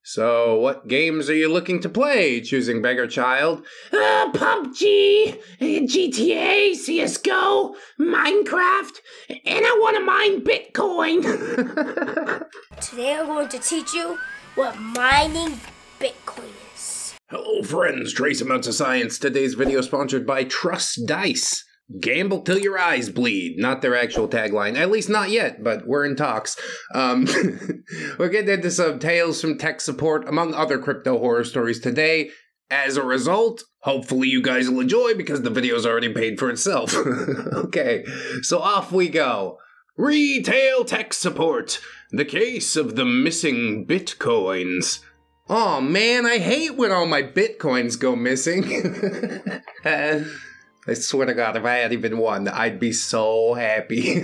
So, what games are you looking to play, choosing beggar child? PUBG, GTA, CSGO, Minecraft, and I want to mine Bitcoin. Today I'm going to teach you what mining Bitcoin is. Hello friends, trace amounts of science. Today's video is sponsored by Trust Dice. Gamble till your eyes bleed. Not their actual tagline. At least not yet, but we're in talks. We're getting into some tales from tech support, among other crypto horror stories today. As a result, hopefully you guys will enjoy because the video's already paid for itself. Okay, so off we go. Retail tech support. The case of the missing bitcoins. Oh man, I hate when all my bitcoins go missing. I swear to God, if I had even one, I'd be so happy.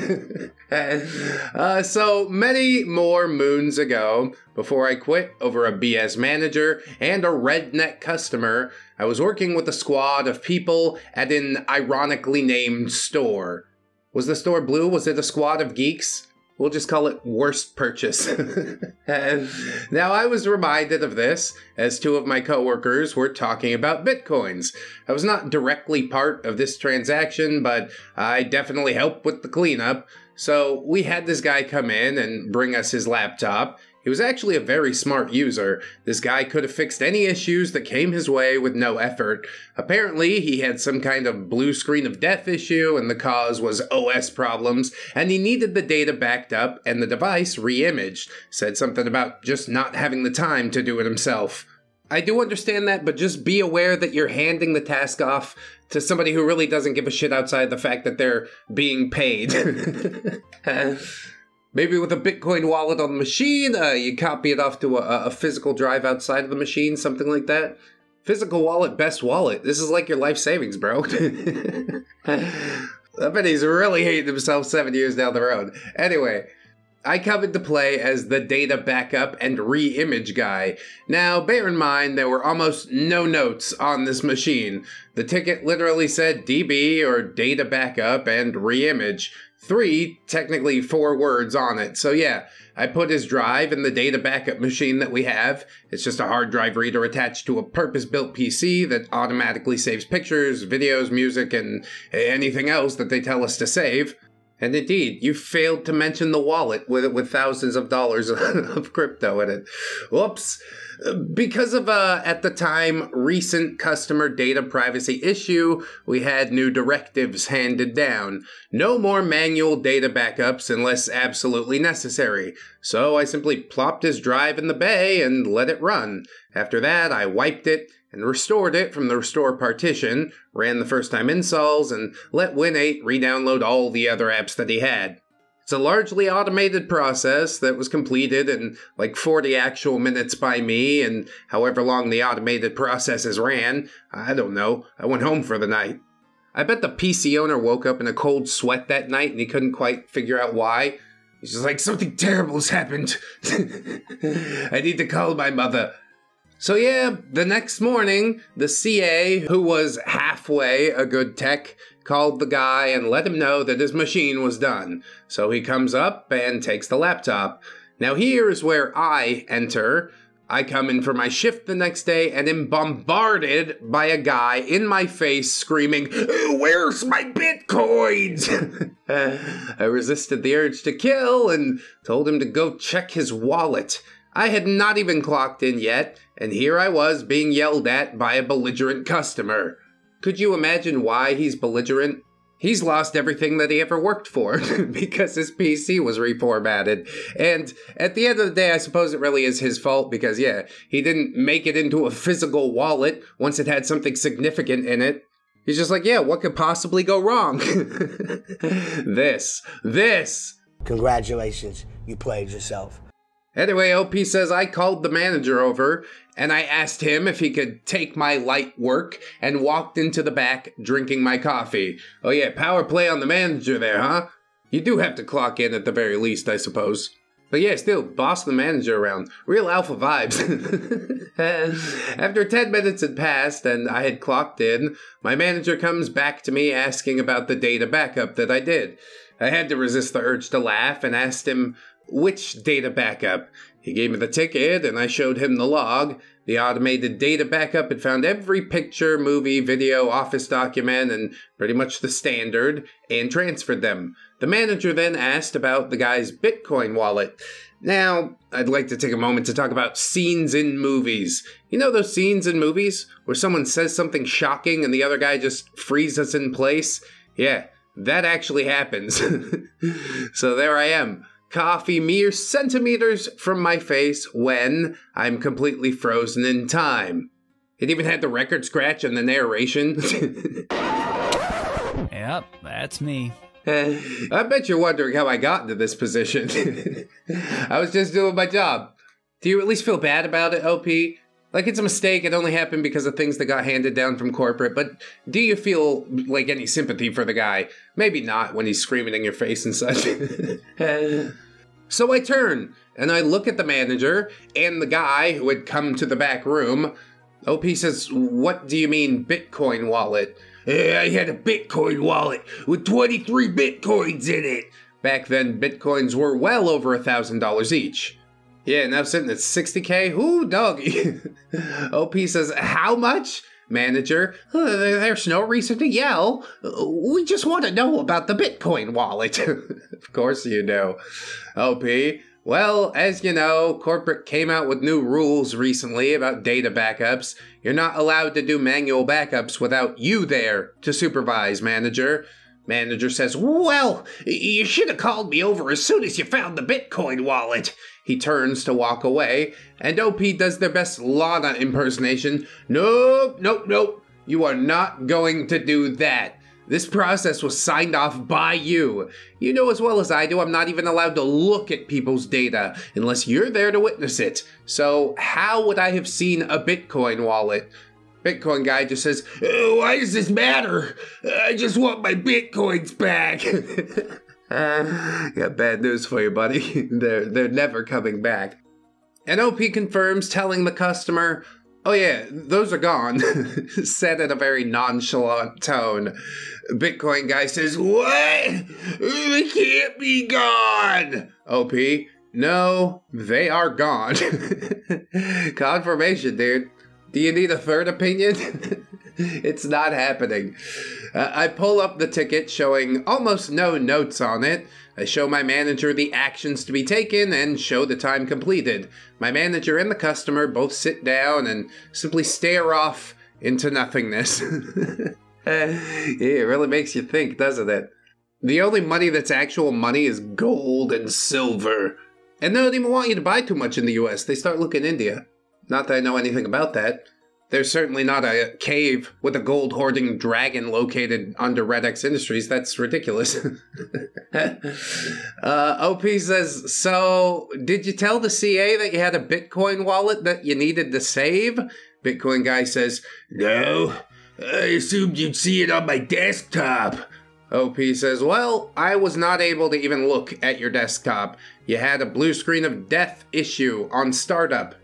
So many more moons ago, before I quit over a BS manager and a redneck customer, I was working with a squad of people at an ironically named store. Was the store blue? Was it a squad of geeks? We'll just call it Worst Purchase. Now, I was reminded of this as two of my coworkers were talking about bitcoins. I was not directly part of this transaction, but I definitely helped with the cleanup. So we had this guy come in and bring us his laptop. He was actually a very smart user. This guy could have fixed any issues that came his way with no effort. Apparently, he had some kind of blue screen of death issue, and the cause was OS problems, and he needed the data backed up and the device re-imaged. Said something about just not having the time to do it himself. I do understand that, but just be aware that you're handing the task off to somebody who really doesn't give a shit outside the fact that they're being paid. Maybe with a Bitcoin wallet on the machine, you copy it off to a physical drive outside of the machine, something like that. Physical wallet, best wallet. This is like your life savings, bro. I bet he's really hating himself 7 years down the road. Anyway, I come into play as the data backup and re-image guy. Now, bear in mind, there were almost no notes on this machine. The ticket literally said DB, or data backup, and re-image. 3, technically 4 words on it. So yeah, I put his drive in the data backup machine that we have. It's just a hard drive reader attached to a purpose-built PC that automatically saves pictures, videos, music, and anything else that they tell us to save. And indeed, you failed to mention the wallet with thousands of dollars of crypto in it. Whoops. Because of at the time, recent customer data privacy issue, we had new directives handed down. No more manual data backups unless absolutely necessary. So I simply plopped his drive in the bay and let it run. After that, I wiped it and restored it from the restore partition, ran the first-time installs, and let Win8 re-download all the other apps that he had. It's a largely automated process that was completed in like 40 actual minutes by me, and however long the automated processes ran, I don't know, I went home for the night. I bet the PC owner woke up in a cold sweat that night and he couldn't quite figure out why. He's just like, something terrible has happened. I need to call my mother. So yeah, the next morning, the CA, who was halfway a good tech, called the guy and let him know that his machine was done. So he comes up and takes the laptop. Now here is where I enter. I come in for my shift the next day and am bombarded by a guy in my face screaming, "Where's my bitcoins?" I resisted the urge to kill and told him to go check his wallet. I had not even clocked in yet, and here I was being yelled at by a belligerent customer. Could you imagine why he's belligerent? He's lost everything that he ever worked for because his PC was reformatted. And at the end of the day, I suppose it really is his fault because, yeah, he didn't make it into a physical wallet once it had something significant in it. He's just like, yeah, what could possibly go wrong? This. Congratulations, you played yourself. Anyway, OP says I called the manager over, and I asked him if he could take my light work, and walked into the back drinking my coffee. Oh yeah, power play on the manager there, huh? You do have to clock in at the very least, I suppose. But yeah, still, boss the manager around. Real alpha vibes. After 10 minutes had passed and I had clocked in, my manager comes back to me asking about the data backup that I did. I had to resist the urge to laugh and asked him, which data backup? He gave me the ticket, and I showed him the log. The automated data backup had found every picture, movie, video, office document, and pretty much the standard, and transferred them. The manager then asked about the guy's Bitcoin wallet. Now, I'd like to take a moment to talk about scenes in movies. You know those scenes in movies where someone says something shocking and the other guy just freezes in place? Yeah, that actually happens. So there I am. Coffee mere centimeters from my face when I'm completely frozen in time. It even had the record scratch and the narration. Yep, that's me. I bet you're wondering how I got into this position. I was just doing my job. Do you at least feel bad about it, OP? Like it's a mistake, it only happened because of things that got handed down from corporate, but do you feel like any sympathy for the guy? Maybe not when he's screaming in your face and such. So I turn, and I look at the manager and the guy who had come to the back room. OP says, "What do you mean, Bitcoin wallet?" "I had a Bitcoin wallet with 23 Bitcoins in it." Back then, Bitcoins were well over $1,000 each. Yeah, now sitting at 60K? Ooh, doggy. OP says, "How much?" Manager, "There's no reason to yell. We just want to know about the Bitcoin wallet." Of course you know. OP, "Well, as you know, corporate came out with new rules recently about data backups. You're not allowed to do manual backups without you there to supervise, manager." Manager says, "Well, you should have called me over as soon as you found the Bitcoin wallet." He turns to walk away, and OP does their best Lana impersonation. "Nope, nope, nope. You are not going to do that. This process was signed off by you. You know as well as I do I'm not even allowed to look at people's data unless you're there to witness it. So how would I have seen a Bitcoin wallet?" Bitcoin guy just says, "Why does this matter? I just want my Bitcoins back." Got bad news for you, buddy. They're never coming back. And OP confirms, telling the customer, "Oh yeah, those are gone." Said in a very nonchalant tone. Bitcoin guy says, "What? They can't be gone." OP, "No, they are gone." Confirmation, dude. Do you need a third opinion? It's not happening. I pull up the ticket showing almost no notes on it. I show my manager the actions to be taken and show the time completed. My manager and the customer both sit down and simply stare off into nothingness. It really makes you think, doesn't it? The only money that's actual money is gold and silver. And they don't even want you to buy too much in the US. They start looking India. Not that I know anything about that. There's certainly not a cave with a gold-hoarding dragon located under ReddX Industries. That's ridiculous. OP says, "So, did you tell the CA that you had a Bitcoin wallet that you needed to save?" Bitcoin guy says, "No, I assumed you'd see it on my desktop." OP says, "Well, I was not able to even look at your desktop. You had a blue screen of death issue on startup."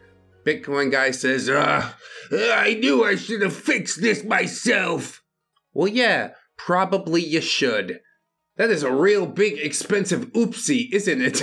Bitcoin guy says, I knew I should have fixed this myself." Well, yeah, probably you should. That is a real big expensive oopsie, isn't it?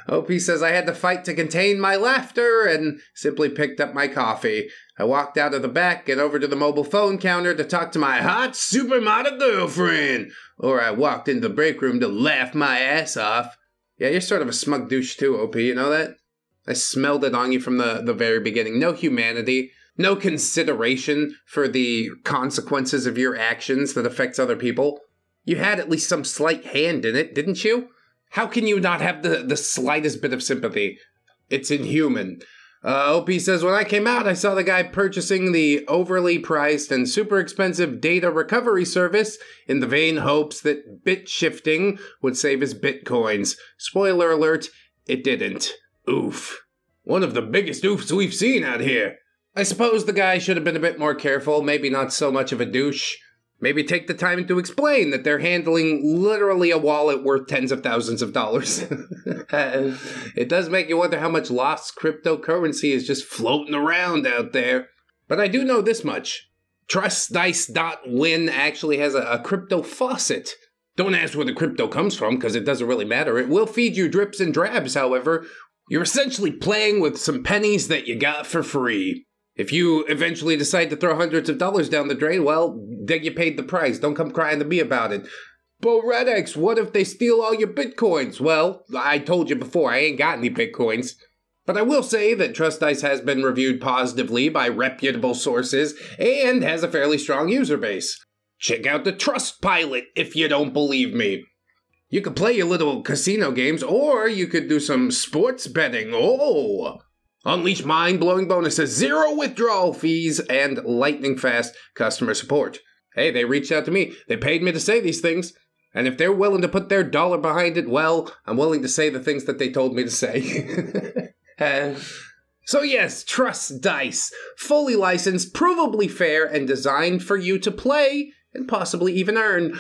OP says, "I had to fight to contain my laughter and simply picked up my coffee. I walked out of the back and over to the mobile phone counter to talk to my hot supermodel girlfriend. Or I walked into the break room to laugh my ass off." Yeah, you're sort of a smug douche too, OP, you know that? I smelled it on you from the very beginning. No humanity, no consideration for the consequences of your actions that affects other people. You had at least some slight hand in it, didn't you? How can you not have the slightest bit of sympathy? It's inhuman. OP says, "When I came out, I saw the guy purchasing the overly priced and super expensive data recovery service in the vain hopes that bit shifting would save his bitcoins. Spoiler alert, it didn't. Oof. One of the biggest oofs we've seen out here." I suppose the guy should have been a bit more careful, maybe not so much of a douche. Maybe take the time to explain that they're handling literally a wallet worth tens of thousands of dollars. It does make you wonder how much lost cryptocurrency is just floating around out there. But I do know this much. TrustDice.Win actually has a crypto faucet. Don't ask where the crypto comes from, because it doesn't really matter. It will feed you drips and drabs, however. You're essentially playing with some pennies that you got for free. If you eventually decide to throw hundreds of dollars down the drain, well, then you paid the price. Don't come crying to me about it. But ReddX, what if they steal all your bitcoins? Well, I told you before, I ain't got any bitcoins. But I will say that Trust Dice has been reviewed positively by reputable sources and has a fairly strong user base. Check out the Trustpilot if you don't believe me. You could play your little casino games, or you could do some sports betting. Oh! Unleash mind-blowing bonuses, 0 withdrawal fees, and lightning-fast customer support. Hey, they reached out to me. They paid me to say these things. And if they're willing to put their dollar behind it, well, I'm willing to say the things that they told me to say. So yes, Trust Dice. Fully licensed, provably fair, and designed for you to play and possibly even earn.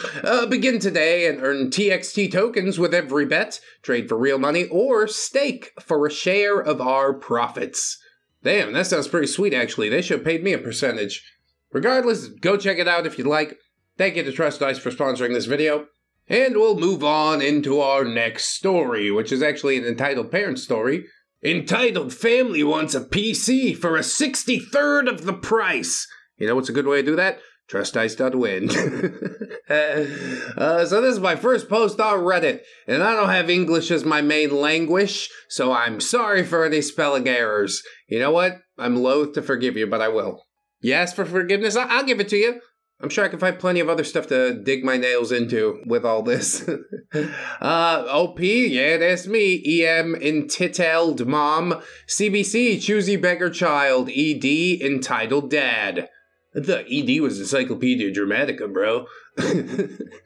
Begin today and earn TXT tokens with every bet, trade for real money, or stake for a share of our profits. Damn, that sounds pretty sweet actually. They should have paid me a percentage. Regardless, go check it out if you'd like. Thank you to Trust Dice for sponsoring this video. And we'll move on into our next story, which is actually an entitled parent story. Entitled Family Wants a PC for a 63rd of the price. You know what's a good way to do that? TrustDice.win. So this is my first post on Reddit, and I don't have English as my main language, so I'm sorry for any spelling errors. You know what? I'm loath to forgive you, but I will. You ask for forgiveness? I'll give it to you. I'm sure I can find plenty of other stuff to dig my nails into with all this. OP, yeah, that's me. EM, entitled mom. CBC, choosy beggar child. ED, entitled dad. I thought ED was Encyclopedia Dramatica, bro.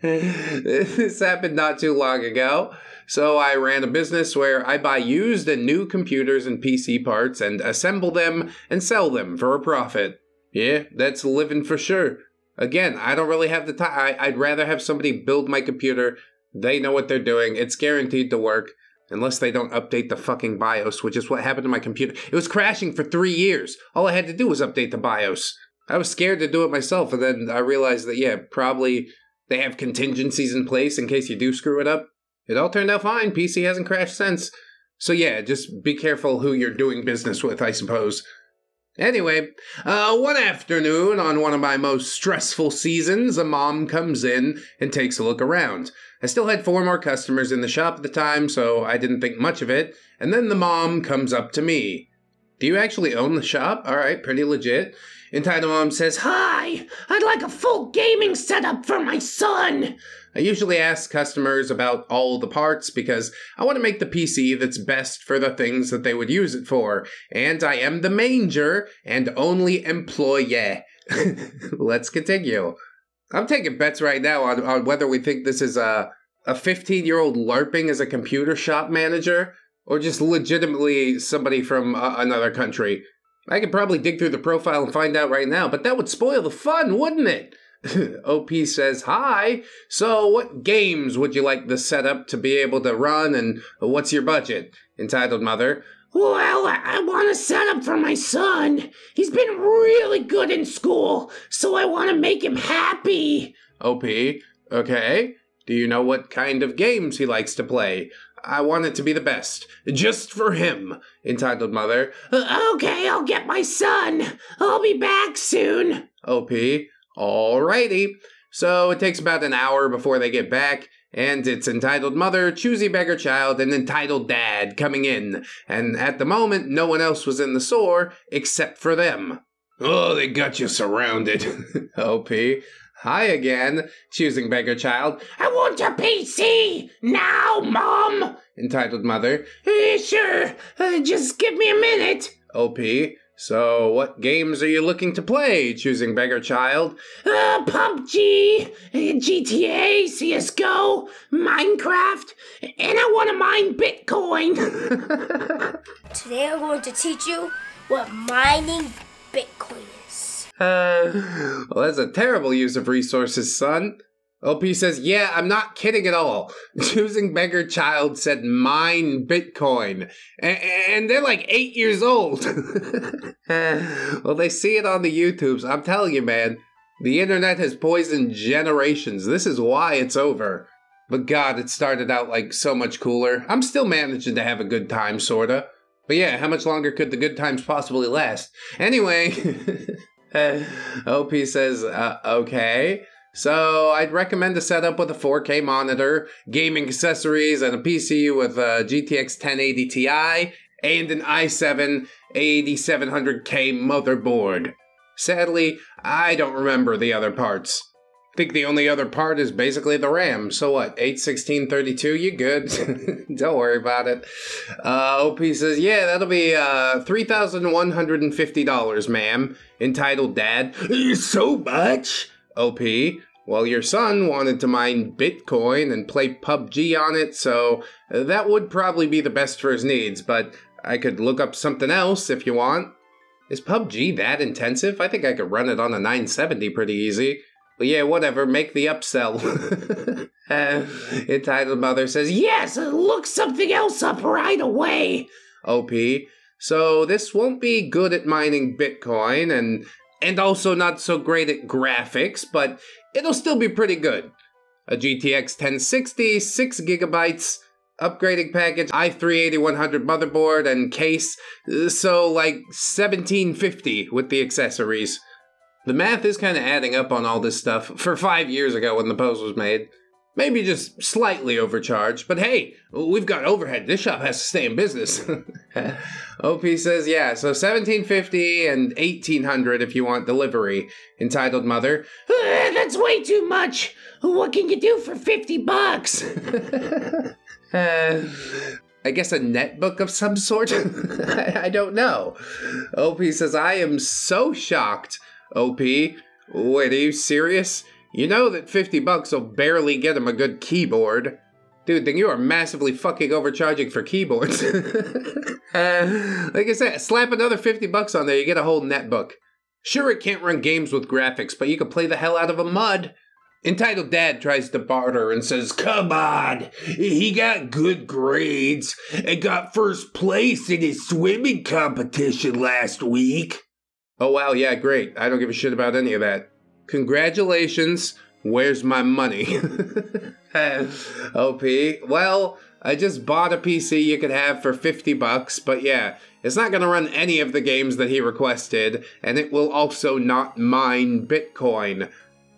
This happened not too long ago. So I ran a business where I buy used and new computers and PC parts and assemble them and sell them for a profit. Yeah, that's living for sure. Again, I don't really have the time. I'd rather have somebody build my computer. They know what they're doing. It's guaranteed to work. Unless they don't update the fucking BIOS, which is what happened to my computer. It was crashing for 3 years. All I had to do was update the BIOS. I was scared to do it myself, and then I realized that, yeah, probably they have contingencies in place in case you do screw it up. It all turned out fine. PC hasn't crashed since. So yeah, just be careful who you're doing business with, I suppose. Anyway, one afternoon on one of my most stressful seasons, a mom comes in and takes a look around. I still had 4 more customers in the shop at the time, so I didn't think much of it, and then the mom comes up to me. Do you actually own the shop? Alright, pretty legit. Entitled mom says, Hi, I'd like a full gaming setup for my son. I usually ask customers about all the parts because I want to make the PC that's best for the things that they would use it for. And I am the manger and only employee. Let's continue. I'm taking bets right now on whether we think this is a 15-year-old LARPing as a computer shop manager or just legitimately somebody from another country. I could probably dig through the profile and find out right now, but that would spoil the fun, wouldn't it? OP says, Hi, so what games would you like the setup to be able to run, and what's your budget? Entitled mother. Well, I want a setup for my son. He's been really good in school, so I want to make him happy. OP, okay. Do you know what kind of games he likes to play? I want it to be the best. Just for him. Entitled mother. Okay, I'll get my son. I'll be back soon. OP. Alrighty. So it takes about an hour before they get back, and it's entitled mother, choosy beggar child, and entitled dad coming in. And at the moment, no one else was in the store except for them. Oh, they got you surrounded. OP. Hi again, choosing beggar child. I want a PC! Now, Mom! Entitled mother. Sure, just give me a minute. OP. So, what games are you looking to play, choosing beggar child? PUBG, GTA, CSGO, Minecraft, and I want to mine Bitcoin. Today I'm going to teach you what mining Bitcoin is. Well, that's a terrible use of resources, son. OP says, yeah, I'm not kidding at all. Choosing beggar child said mine Bitcoin. And they're like 8 years old. Well, they see it on the YouTubes. I'm telling you, man, the internet has poisoned generations. This is why it's over. But God, it started out like so much cooler. I'm still managing to have a good time, sorta. But yeah, how much longer could the good times possibly last? Anyway, OP says, okay. So I'd recommend a setup with a 4K monitor, gaming accessories, and a PC with a GTX 1080 Ti and an i7 8700K motherboard. Sadly, I don't remember the other parts. I think the only other part is basically the RAM. So what, 81632, you good? Don't worry about it. OP says, yeah, that'll be $3,150, ma'am. Entitled Dad. So much? OP, well, your son wanted to mine Bitcoin and play PUBG on it, so that would probably be the best for his needs, but I could look up something else if you want. Is PUBG that intensive? I think I could run it on a 970 pretty easy. But yeah, whatever, make the upsell. Entitled Mother says, yes, Look something else up right away. OP, so this won't be good at mining Bitcoin and also not so great at graphics, but it'll still be pretty good. A GTX 1060, 6 gigabytes, upgrading package, i3-8100 motherboard and case, so like $1,750 with the accessories. The math is kind of adding up on all this stuff for 5 years ago when the post was made. Maybe just slightly overcharged, but hey, we've got overhead. This shop has to stay in business. OP says, yeah, so $1,750 and $1,800 if you want delivery. Entitled Mother, that's way too much. What can you do for $50? I guess a netbook of some sort? I don't know. OP says, I am so shocked. OP, wait, are you serious? You know that $50 will barely get him a good keyboard. Dude, then you are massively fucking overcharging for keyboards. Like I said, slap another $50 on there, you get a whole netbook. Sure, it can't run games with graphics, but you can play the hell out of a mud. Entitled Dad tries to barter and says, come on, he got good grades and got first place in his swimming competition last week. Oh wow, yeah, great. I don't give a shit about any of that. Congratulations, where's my money? OP, well, I just bought a PC you could have for $50, but yeah, it's not gonna run any of the games that he requested, and it will also not mine Bitcoin.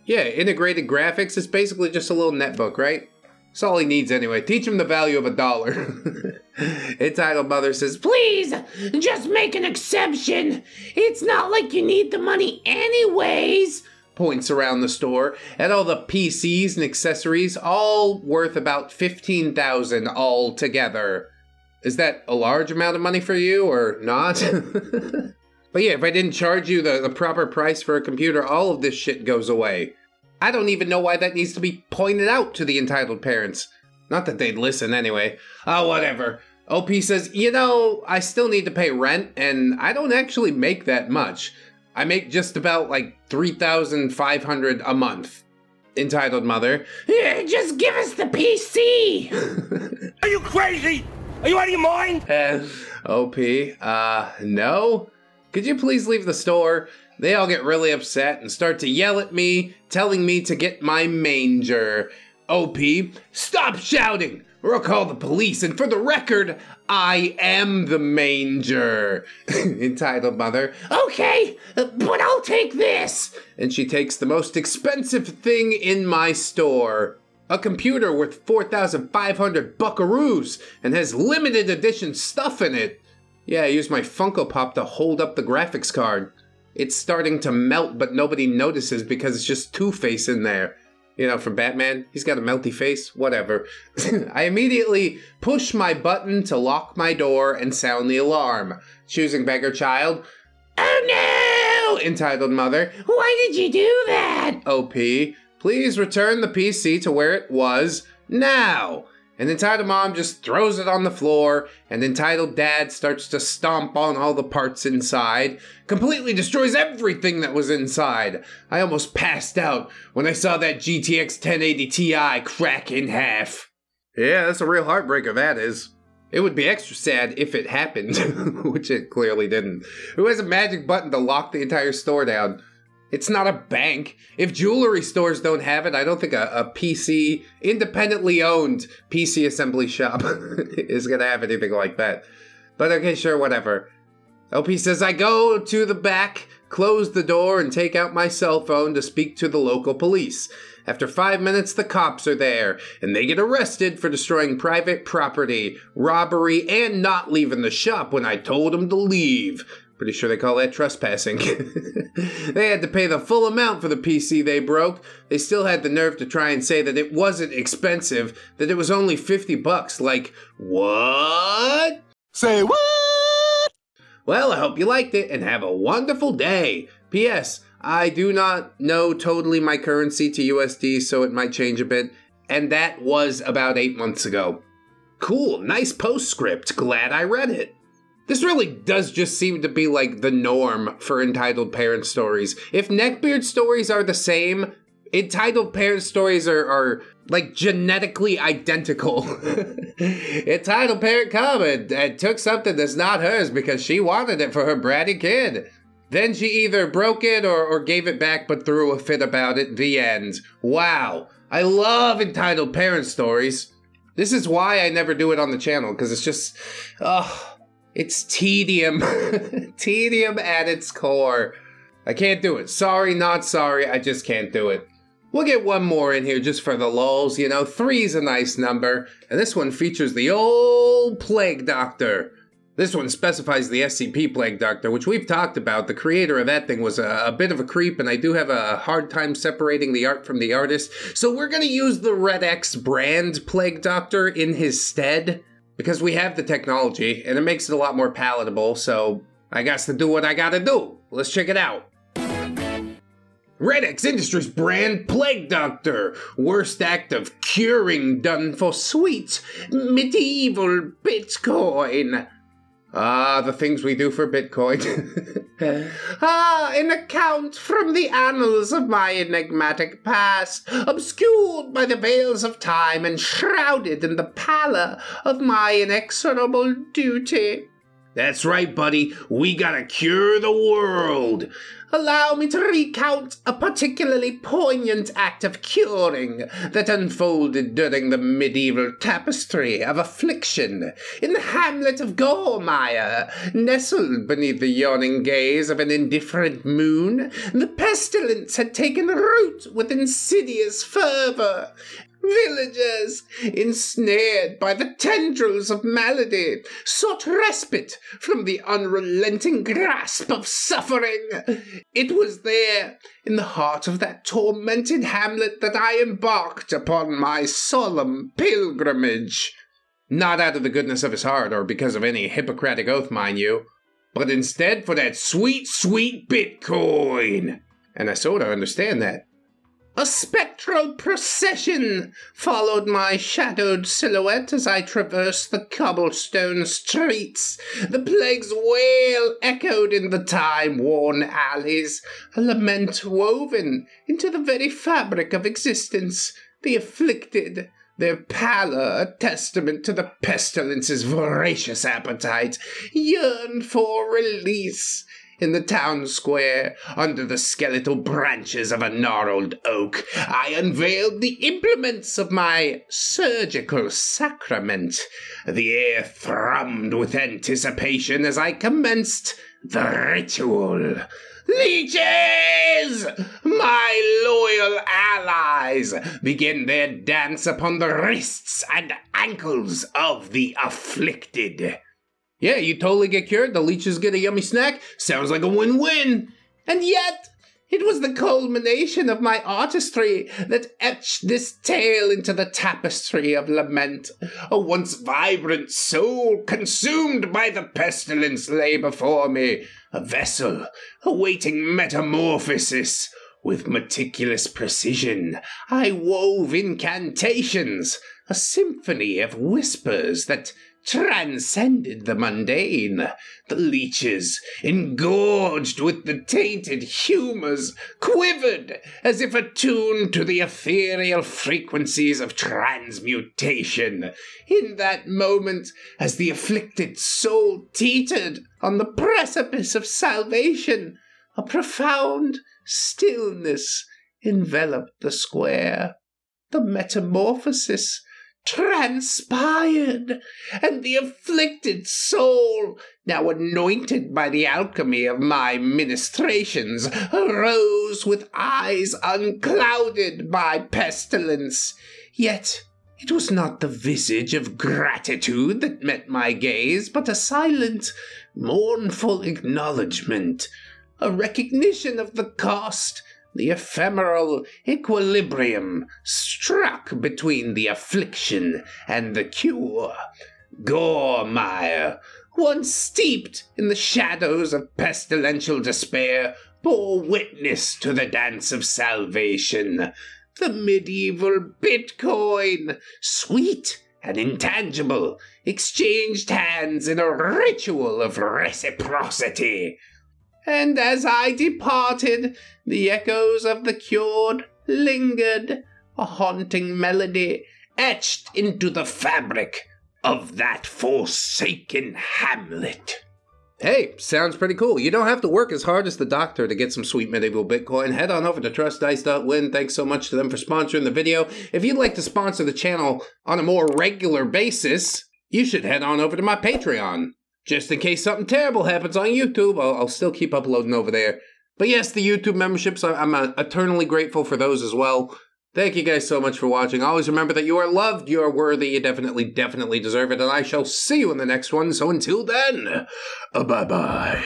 Yeah, integrated graphics is basically just a little netbook, right? That's all he needs anyway. Teach him the value of $1. Entitled Mother says, please, just make an exception. It's not like you need the money anyways. Points around the store at all the PCs and accessories, all worth about $15,000 all together. Is that a large amount of money for you or not? But yeah, if I didn't charge you the proper price for a computer, all of this shit goes away. I don't even know why that needs to be pointed out to the entitled parents. Not that they'd listen anyway. Oh, whatever. OP says, you know, I still need to pay rent, and I don't actually make that much. I make just about like $3,500 a month. Entitled Mother, just give us the PC. Are you crazy? Are you out of your mind? OP, no? Could you please leave the store? They all get really upset and start to yell at me, telling me to get my manger. OP, stop shouting, or I'll call the police, and for the record, I am the manger. Entitled Mother, okay, but I'll take this. And she takes the most expensive thing in my store. A computer worth 4,500 buckaroos and has limited edition stuff in it. Yeah, I used my Funko Pop to hold up the graphics card. It's starting to melt, but nobody notices because it's just Two-Face in there. You know, from Batman, he's got a melty face, whatever. I immediately push my button to lock my door and sound the alarm. Choosing beggar child. Oh no! Entitled Mother. Why did you do that? OP, please return the PC to where it was now. And Entitled Mom just throws it on the floor, and Entitled Dad starts to stomp on all the parts inside, completely destroys everything that was inside. I almost passed out when I saw that GTX 1080 Ti crack in half. Yeah, that's a real heartbreaker, that is. It would be extra sad if it happened, which it clearly didn't. Who has a magic button to lock the entire store down? It's not a bank. If jewelry stores don't have it, I don't think a PC, independently owned PC assembly shop is going to have anything like that. But okay, sure, whatever. OP says, I go to the back, close the door, and take out my cell phone to speak to the local police. After 5 minutes, the cops are there, and they get arrested for destroying private property, robbery, and not leaving the shop when I told them to leave. Pretty sure they call that trespassing. They had to pay the full amount for the PC they broke. They still had the nerve to try and say that it wasn't expensive, that it was only $50. Like, what? Say what? Well, I hope you liked it, and have a wonderful day. P.S. I do not know totally my currency to USD, so it might change a bit. And that was about 8 months ago. Cool, nice postscript. Glad I read it. This really does just seem to be like the norm for entitled parent stories. If Neckbeard stories are the same, entitled parent stories are like genetically identical. Entitled parent comment and took something that's not hers because she wanted it for her bratty kid. Then she either broke it or gave it back but threw a fit about it. The end. Wow. I love entitled parent stories. This is why I never do it on the channel, because it's just, it's tedium. Tedium at its core. I can't do it. Sorry, not sorry. I just can't do it. We'll get one more in here just for the lulz. You know, 3's a nice number. And this one features the old Plague Doctor. This one specifies the SCP Plague Doctor, which we've talked about. The creator of that thing was a bit of a creep, and I do have a hard time separating the art from the artist. So we're going to use the ReddX brand Plague Doctor in his stead, because we have the technology, and it makes it a lot more palatable, so I got to do what I gotta do. Let's check it out. ReddX Industries brand Plague Doctor. Worst act of curing done for sweet medieval Bitcoin. The things we do for Bitcoin. An account from the annals of my enigmatic past, obscured by the veils of time and shrouded in the pallor of my inexorable duty. That's right, buddy. We gotta cure the world. Allow me to recount a particularly poignant act of curing that unfolded during the medieval tapestry of affliction in the hamlet of Gormire, nestled beneath the yawning gaze of an indifferent moon. The pestilence had taken root with insidious fervor. Villagers, ensnared by the tendrils of malady, sought respite from the unrelenting grasp of suffering. It was there, in the heart of that tormented hamlet, that I embarked upon my solemn pilgrimage. Not out of the goodness of his heart, or because of any Hippocratic oath, mind you, but instead for that sweet, sweet Bitcoin. And I sort of understand that. A spectral procession followed my shadowed silhouette as I traversed the cobblestone streets. The plague's wail echoed in the time-worn alleys, a lament woven into the very fabric of existence. The afflicted, their pallor a testament to the pestilence's voracious appetite, yearned for release. In the town square, under the skeletal branches of a gnarled oak, I unveiled the implements of my surgical sacrament. The air thrummed with anticipation as I commenced the ritual. Leeches! My loyal allies begin their dance upon the wrists and ankles of the afflicted. Yeah, you totally get cured, the leeches get a yummy snack, sounds like a win-win. And yet, it was the culmination of my artistry that etched this tale into the tapestry of lament. A once vibrant soul consumed by the pestilence lay before me, a vessel awaiting metamorphosis. With meticulous precision, I wove incantations, a symphony of whispers that transcended the mundane. The leeches, engorged with the tainted humours, quivered as if attuned to the ethereal frequencies of transmutation. In that moment, as the afflicted soul teetered on the precipice of salvation, a profound stillness enveloped the square. The metamorphosis transpired, and the afflicted soul, now anointed by the alchemy of my ministrations, arose with eyes unclouded by pestilence. Yet it was not the visage of gratitude that met my gaze, but a silent, mournful acknowledgment, a recognition of the cost, the ephemeral equilibrium struck between the affliction and the cure. Gormire, once steeped in the shadows of pestilential despair, bore witness to the dance of salvation. The medieval Bitcoin, sweet and intangible, exchanged hands in a ritual of reciprocity. And as I departed, the echoes of the cured lingered, a haunting melody etched into the fabric of that forsaken hamlet. Hey, sounds pretty cool. You don't have to work as hard as the doctor to get some sweet medieval Bitcoin. Head on over to trustdice.win. Thanks so much to them for sponsoring the video. If you'd like to sponsor the channel on a more regular basis, you should head on over to my Patreon. Just in case something terrible happens on YouTube, I'll still keep uploading over there. But yes, the YouTube memberships, I'm eternally grateful for those as well. Thank you guys so much for watching. Always remember that you are loved, you are worthy, you definitely deserve it, and I shall see you in the next one. So until then, bye-bye.